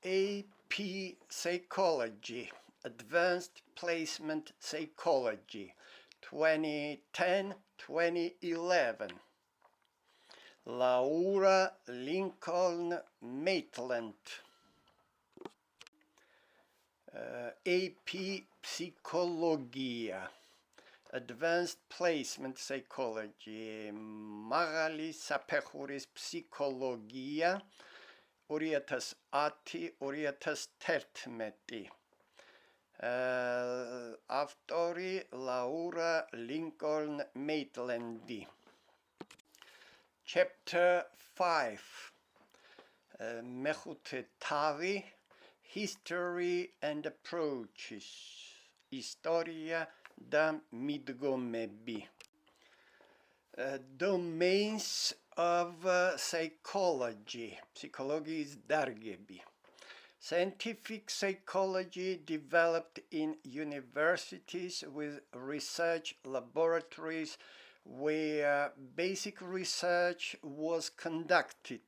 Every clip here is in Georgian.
AP Psychology, Advanced Placement Psychology, 2010-2011. Laura Lincoln Maitland. AP Psихология, Advanced Placement Psychology, მაღალი საფეხურის ფსიქოლოგია, 2010-2011. ავტორი ლაურა ლინკოლნ მეიტლენდი. Chapter 5. მეხუთე თავი, History and Approaches, ისტორია და მიდგომები. Domains of psychology, psихологიის დარგები. Scientific psychology developed in universities with research laboratories where basic research was conducted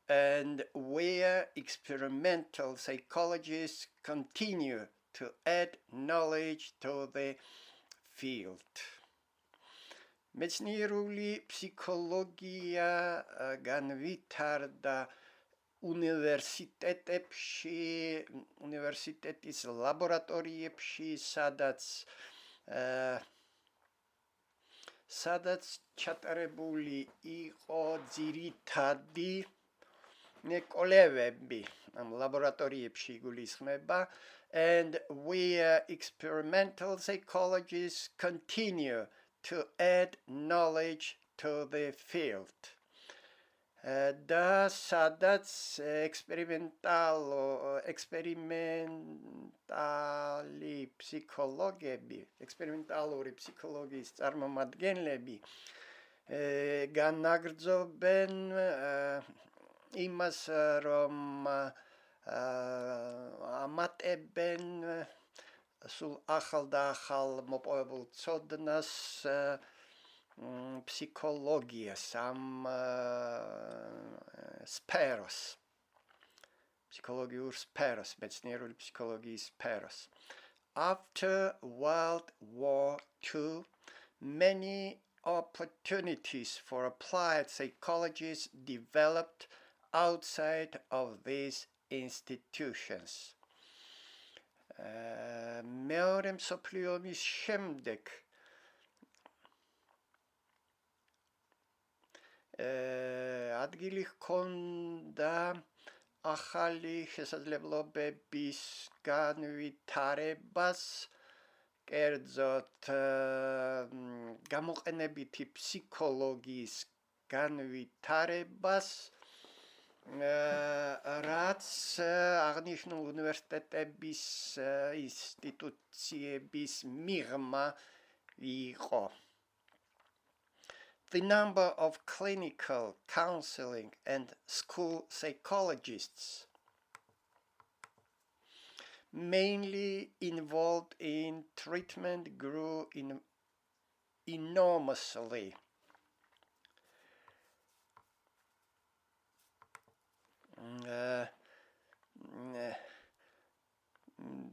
and where experimental psychologists continue to add knowledge to the field. მეცნიერული ფსიქოლოგია განვითარდა უნივერსიტეტის ლაბორატორიებში, სადაც ჩატარებული იყო ძირითადი კვლევები, ამ ლაბორატორიებში იგულისხმება, and where experimental psychologists continue to add knowledge to the field. და სადაც ექსპერიმენტალური ფსიქოლოგიის წარმომადგენლები განაგრძობენ იმას, რომ ამატებენ სულ ახალ და ახალ მოპოვებულ ცოდნას ფსიქოლოგიას, ამ სფეროს, ფსიქოლოგიურ სფეროს, მეცნიერული ფსიქოლოგიის სფეროს. After World War II, many opportunities for applied psychologists developed outside of these institutions. მეორე მსოფლიო ომის შემდეგ ადგილი ჰქონდა ახალი შესაძლებლობების განვითარებას, კერძოდ გამოყენებითი ფსიქოლოგიის განვითარებას, რაც აღნიშნულ უნივერსიტეტების ინსტიტუციების მიღმა იყო. The number of clinical counseling and school psychologists mainly involved in treatment grew enormously.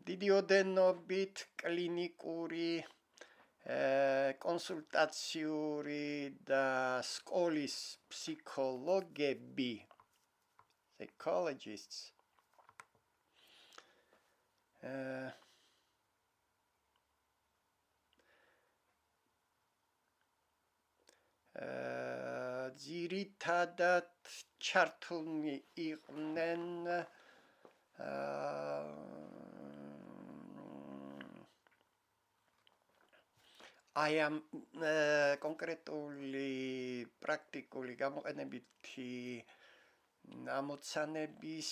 დიდი ოდენობით კლინიკური კონსულტაციური და სკოლის ფსიქოლოგები, psychologists, ძირითადად ჩართულნი იყვნენ I am კონკრეტული პრაქტიკული გამოყენებითი ამოცანების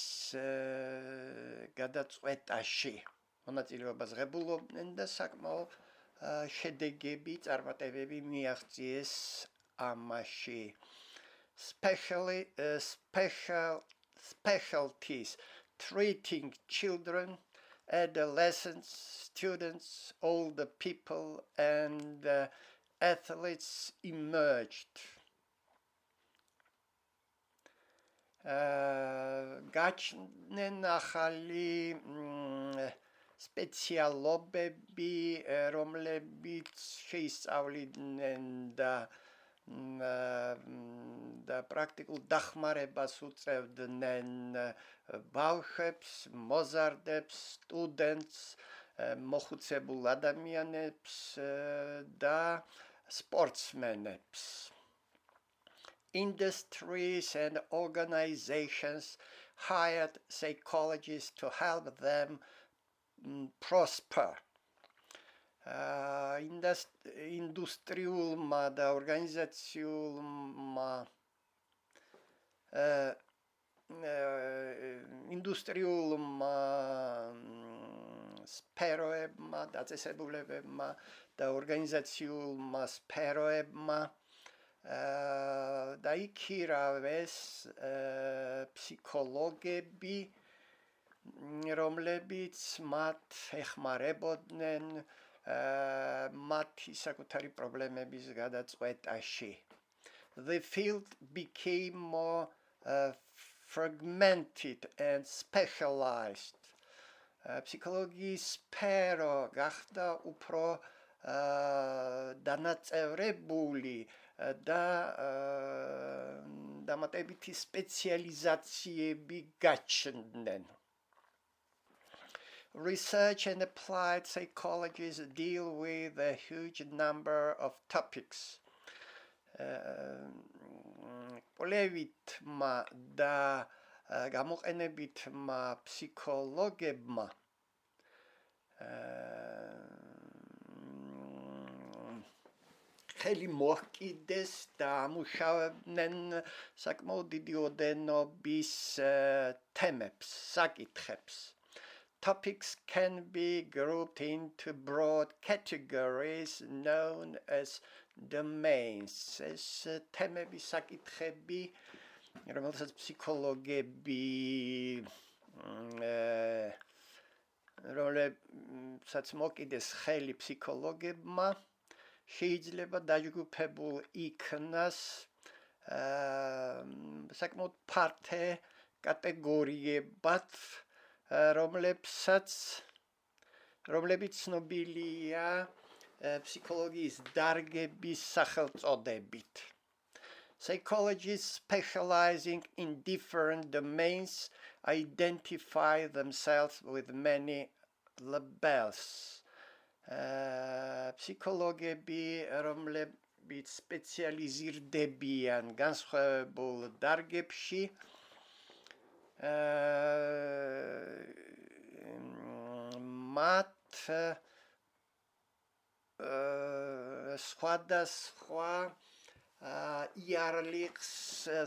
გადაწყვეტაში მონაწილეობას ღებულობდნენ და საკმაო შედეგები, წარმატებები მიაღწიეს ამაში. Specialties treating children, adolescents, students, older people, and athletes emerged. გაჩნდნენ ახალი სპეციალობები, რომლებიც შეისწავლიდნენ და პრაქტიკულ დახმარებას უწევდნენ ბავშვებს, მოზარდებს, სტუდენტს, მოხუცებულ ადამიანებს და სპორტსმენებს. Industries and organizations hired psychologists to help them prosper. Industriulma და ორგანიზაციულმა სფეროებმა, დაწესებულებებმა და ორგანიზაციულმა სფეროებმა დაიქირავეს ფსიქოლოგები, რომლებიც მათ ეხმარებოდნენ მათი საკუთარი პრობლემების გადაწყვეტაში. The field became more fragmented and specialized. Ფსიქოლოგიის სფერო გახდა უფრო დანაწევრებული და დამატებითი სპეციალიზაციები გაჩნდნენ. Research and applied psychologists deal with a huge number of topics. კვლევითმა და გამოყენებითმა ფსიქოლოგებმა ხელი მოჰკიდეს და ამუშავებდნენ საკმაოდ დიდი ოდენობის თემებს, საკითხებს. Topics can be grouped into broad categories known as domains. ეს თემები, საკითხები, რომელსაც ფსიქოლოგები რომელსაც მოკიდეს ხელი ფსიქოლოგებმა შეიძლება დაჯგუფებულ იქნას საკმაოდ ფართე კატეგორიებად, რომლებიც ცნობილია ფსიქოლოგიის დარგების სახელწოდებით. Psychologists specializing in different domains identify themselves with many labels. Psychologები, რომლებიც სპეციალიზირდებიან განსხვავებულ დარგებში, მათ სხვადასხვა იარლიხს,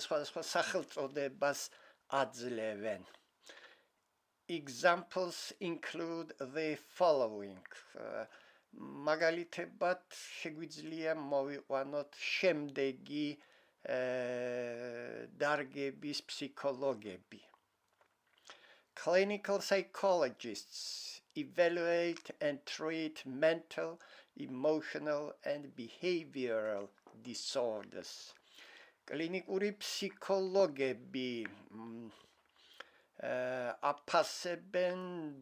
სხვადასხვა სახელწოდებას აძლევენ. Examples include the following. მაგალითებად შეგვიძლია მოვიყვანოთ შემდეგი დარგების ფსიქოლოგები. Clinical psychologists evaluate and treat mental, emotional and behavioral disorders. კლინიკური ფსიქოლოგები აფასებენ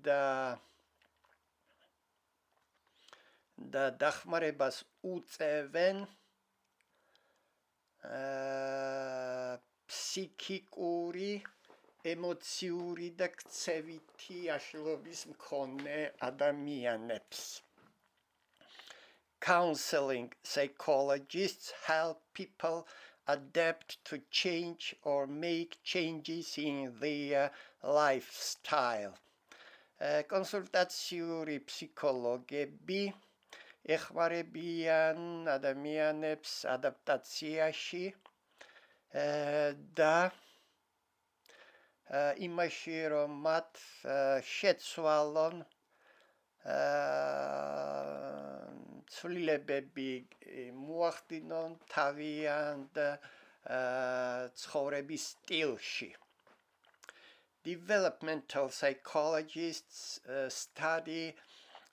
და დახმარებას უწევენ ფსიქიკური, ემოციური და ქცევითი აშლობის მქონე ადამიანებს. Counseling psychologists help people adapt to change or make changes in their lifestyle. კონსულტაციური ფსიქოლოგები ეხმარებიან ადამიანებს ადაპტაციაში და იმაში, რომ მათ შეცვალონ ცვლილებები მოახდინონ თავიანთ ცხოვრების სტილში. Developmental psychologists study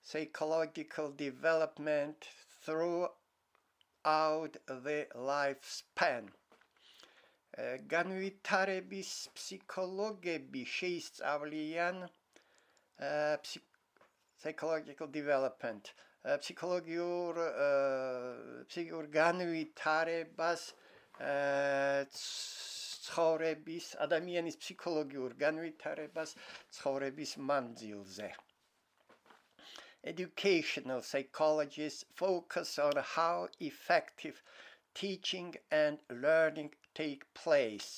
psychological development throughout the lifespan. განვითარების ფსიქოლოგები შეისწავლიან psychological development ფსიქოლოგიურ განვითარებას ცხოვრების ადამიანის ფსიქოლოგიურ განვითარებას ცხოვრების მანძილზე. Educational psychologists focus on how effective teaching and learning take place.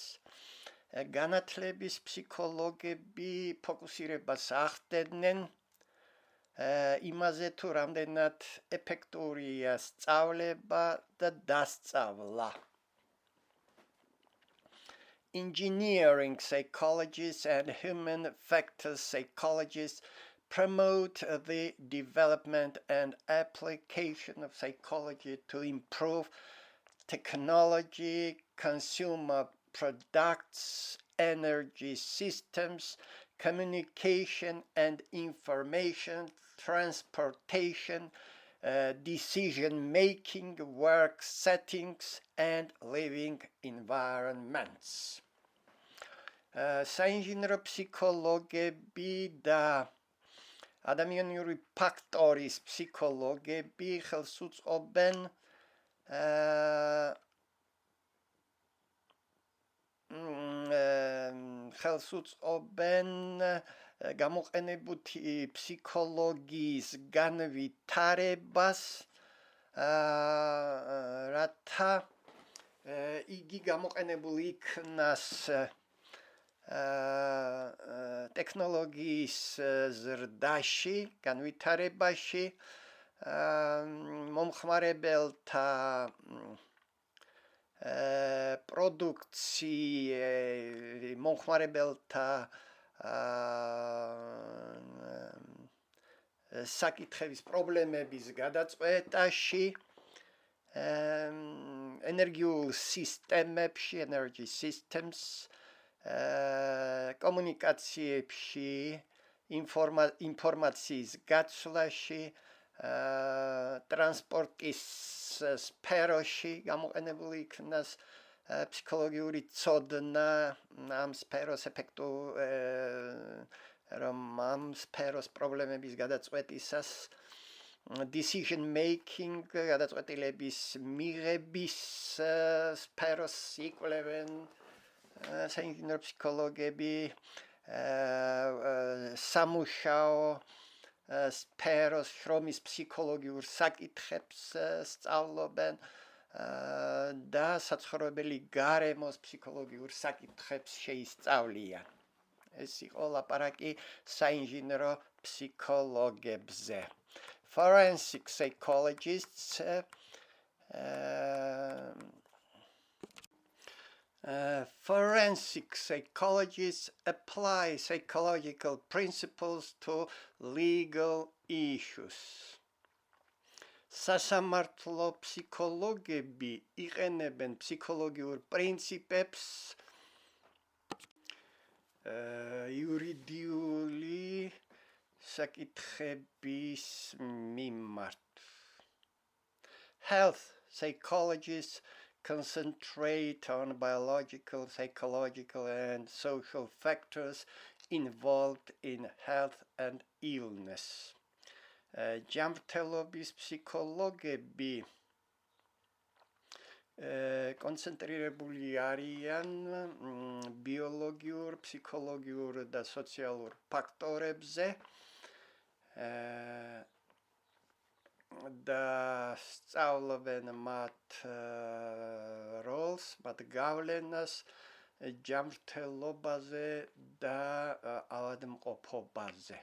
განათლების ფსიქოლოგები ფოკუსირებას ახდენენ იმაზე თუ რამდენად ეფექტურია სწავლება და დასწავლა. Engineering psychologists and human factors psychologists promote the development and application of psychology to improve technology, consumer products, energy systems, communication and information, transportation, decision-making, work settings, and living environments. საინჟინრო ფსიქოლოგები და ადამიანური ფაქტორის ფსიქოლოგები ხელს უწყობენ გამოყენებითი ფსიქოლოგიის განვითარებას, რათა იგი გამოყენებული იქნას ტექნოლოგიის ზრდაში, განვითარებაში, მომხმარებელთა პროდუქცია, მომხმარებელთა საკითხების პრობლემების გადაწყვეტაში, ენერგიულ სისტემებში, energy systems, კომუნიკაციებში, ინფორმაციის გაცვლაში, ტრანსპორტის სფეროში გამოყენებული იქნას ფსიქოლოგიური ცოდნა ამ სფეროს რომ ამ სფეროს პრობლემების გადაწყვეტისას decision making გადაწყვეტილების მიღების სფეროს იკვლევენ საინჟინრო ფსიქოლოგები სამუშაო სფეროს შრომის ფსიქოლოგიურ საკითხებს სწავლობენ და საცხოვრებელი გარემოს ფსიქოლოგიურ საკითხებს შეისწავლიან. ეს იყო ლაპარაკი საინჟინრო ფსიქოლოგებზე. Forensic psychologists apply psychological principles to legal issues. სასამართლო ფსიქოლოგები იყენებენ ფსიქოლოგიურ პრინციპებს იურიდიული საკითხების მიმართ. Health psychologists concentrate on biological, psychological, and social factors involved in health and illness. ჯანმრთელობის ფსიქოლოგები კონცენტრირებული არიან ბიოლოგიურ, ფსიქოლოგიურ და სოციალურ ფაქტორებზე და სწავლობენ მათ როლს, მათ გავლენას ჯანმრთელობაზე და ავადმყოფობაზე.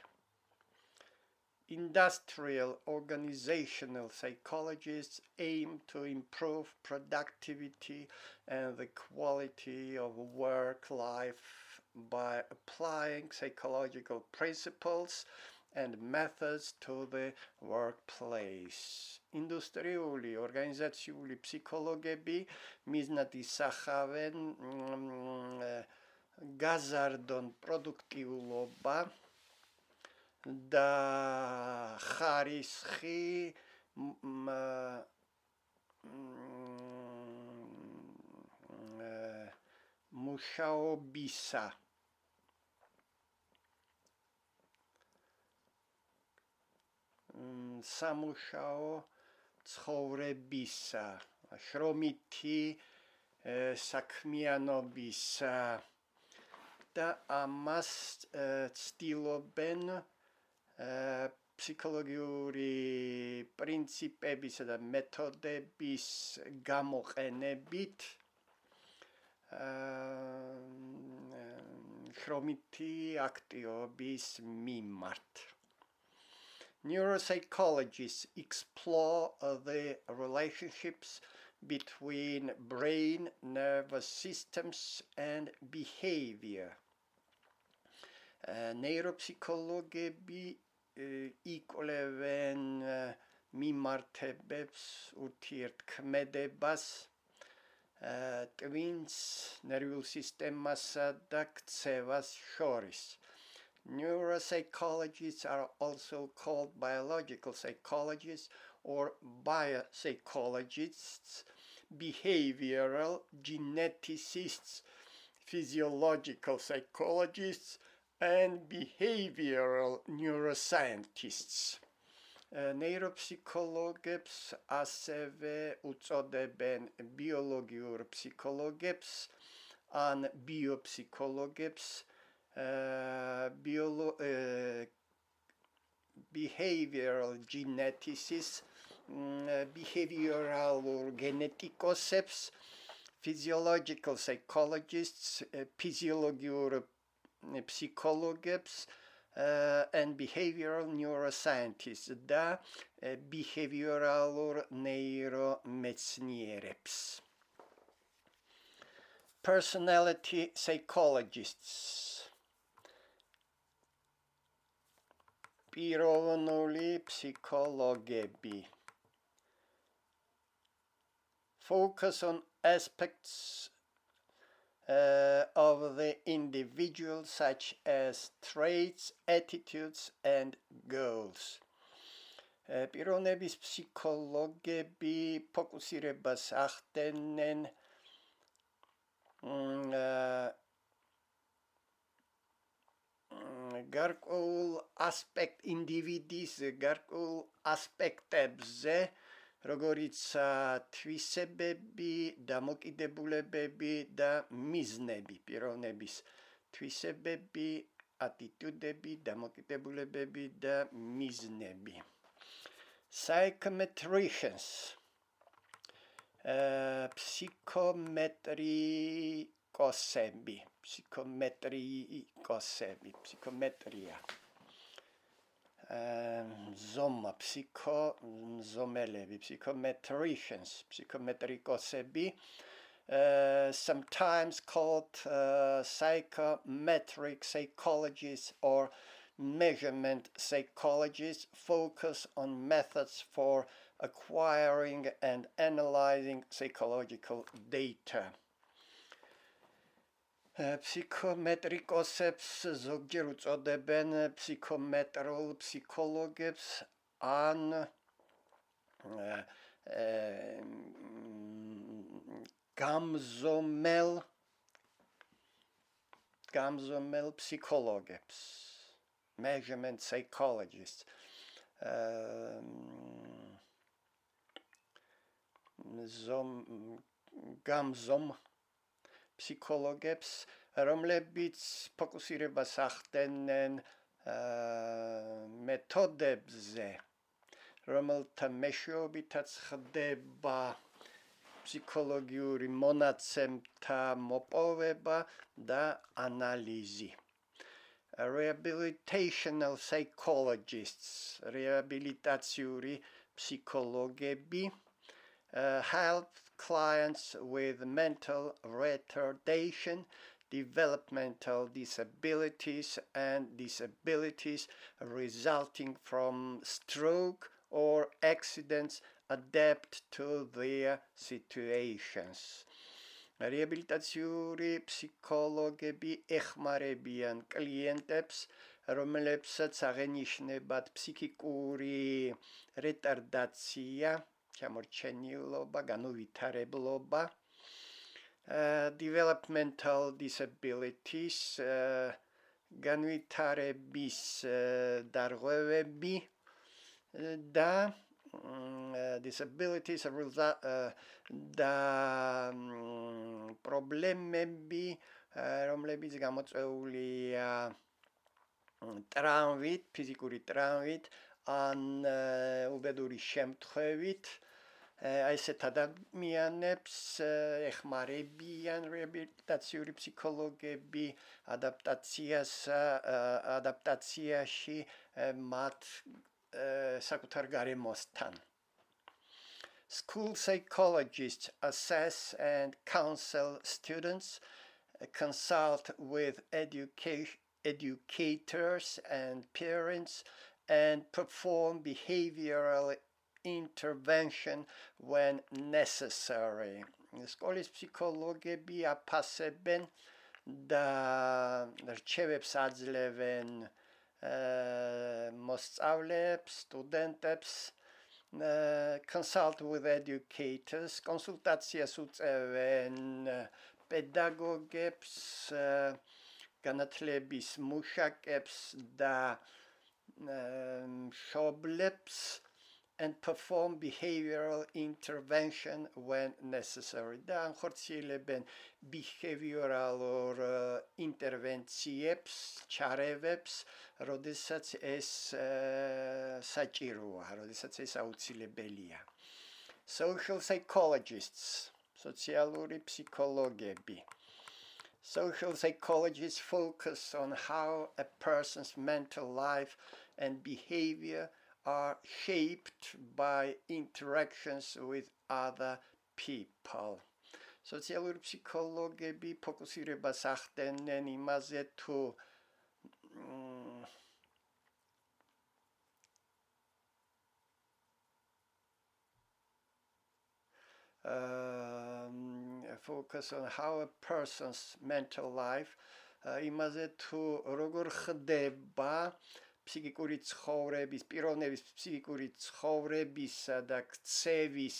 Industrial organizational psychologists aim to improve productivity and the quality of work life by applying psychological principles and methods to the workplace. Industrიული ორგანიზაციული ფსიქოლოგები მიზნად ისახავენ გაზარდონ პროდუქტიულობა და ხარისხი მუშაობისა სამუშაო ცხოვრებისა შრომითი საქმიანობისა და ამას ცდილობენ ფსიქოლოგიური პრინციპებისა და მეთოდების გამოყენებით შრომითი აქტივობის მიმართ. Neuropsychologists explore the relationships between brain, nervous systems, and behavior. Neuropsychologები იკვლევენ მიმართებებს, ურთიერთქმედებას, ტვინს, ნერვულ სისტემასა და ქცევას შორის. Neuropsychologists are also called biological psychologists or biopsychologists, behavioral geneticists, physiological psychologists, and behavioral neuroscientists. Neuropsychologებს ასევე უწოდებენ ბიოლოგიურ ფსიქოლოგებს ან ბიოფსიქოლოგებს, behavioral geneticists, behavioral geneticists, physiological psychologists, physiological psychologists, and behavioral neuroscientists და behavioral neuromეცნიერებს. Personality psychologists. პიროვნული ფსიქოლოგები focus on aspects of the individual such as traits, attitudes, and goals. პიროვნების ფსიქოლოგები ფოკუსირებას ახდენენ გარკვეულ ინდივიდის გარკვეულ ასპექტებზე, როგორიცაა თვისებები, დამოკიდებულებები და მიზნები, პიროვნების თვისებები, ატიტუდები, დამოკიდებულებები და მიზნები. Psychometricians, ფსიქომეტრიკოსები, ფსიქომეტრია. Zoma, psychometricians, psychometricosები, sometimes called psychometric psychologists or measurement psychologists, focus on methods for acquiring and analyzing psychological data. Psychometricosებს ზოგჯერ უწოდებენ psychometrol psychologებს ან გამზომელ psychologებს, measurement psychologists. გამზომ ფსიქოლოგებს, რომლებიც ფოკუსირებას ახდენენ მეთოდებზე, რომელთა მეშვეობითაც ხდება ფსიქოლოგიური მონაცემთა მოპოვება და ანალიზი. Rehabilitational psychologists, რეაბილიტაციური ფსიქოლოგები, help clients with mental retardation, developmental disabilities, and disabilities resulting from stroke or accidents adapt to their situations. რეაბილიტაციური ფსიქოლოგები ეხმარებიან კლიენტებს, რომლებსაც აღენიშნებათ ფსიქიკური რეტარდაცია, ჩამორჩენილობა, განუვითარებლობა developmental disabilities, განვითარების დარღვევები და disabilities და პრობლემები, რომლებიც გამოწვეულია ტრამვით, ფიზიკური ტრამვით, ან უბედური შემთხვევით, ესეთ ადამიანებს ეხმარებიან რეაბილიტაციური ფსიქოლოგები ადაპტაციაში მათ საკუთარ გარემოსთან. School psychologists assess and counsel students, consult with educators and parents, and perform behavioral intervention when necessary. სკოლის ფსიქოლოგები აფასებენ და რჩევებს აძლევენ მოსწავლეებს, სტუდენტებს, consult with educators, კონსულტაციას უწევენ პედაგოგებს, განათლების მუშაკებს და მშობლებს, and perform behavioral intervention when necessary. და ახორციელებენ behavioral interventions, ჩარევებს, როდესაც ეს საჭიროა, როდესაც ეს აუცილებელია. Social psychologists, სოციალური ფსიქოლოგები. Social psychologists focus on how a person's mental life and behavior are shaped by interactions with other people. სოციალური ფსიქოლოგები ფოკუსირებას ახდენენ იმაზე თუ focus on how a person's mental life იმაზე თუ როგორ ხდება ფსიქიკური ცხოვრების, პიროვნების ფსიქიკური ცხოვრებისა და ქცევის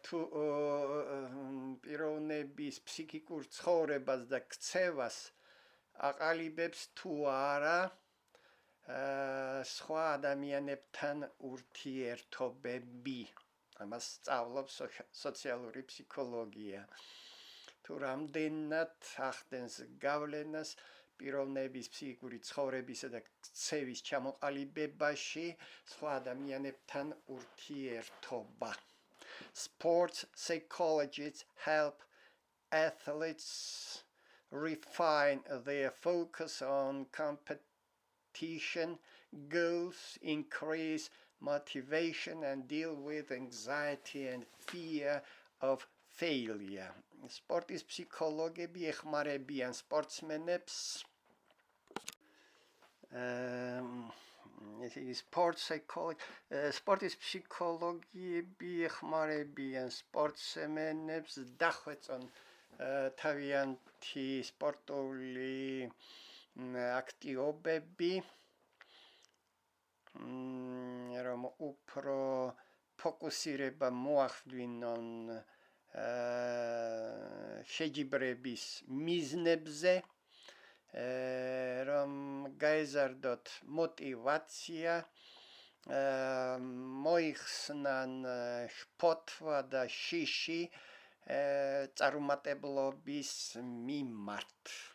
თუ პიროვნების ფსიქიკურ ცხოვრებას და ქცევას აყალიბებს თუ არა სხვა ადამიანებთან ურთიერთობები. ამას სწავლობს სოციალური ფსიქოლოგია. თუ რამდენად ახდენს გავლენას პიროვნების ფსიქიკური ცხოვრებისა და ქცევის ჩამოყალიბებაში სხვა ადამიანებთან ურთიერთობა. Sports psychologists help athletes refine their focus on competition goals, increase motivation, and deal with anxiety and fear of failure. სპორტის ფსიქოლოგები ეხმარებიან სპორტსმენებს სპორტის ფსიქოლოგები ეხმარებიან სპორტსმენებს დახვეწონ თავიანთი სპორტული აქტივობები, რომ უფრო ფოკუსირება მოახდინონ შეჯიბრების მიზნებზე, რომ გაეზარდოთ მოტივაცია, მოიხსნან შფოთვა და შიში წარუმატებლობის მიმართ.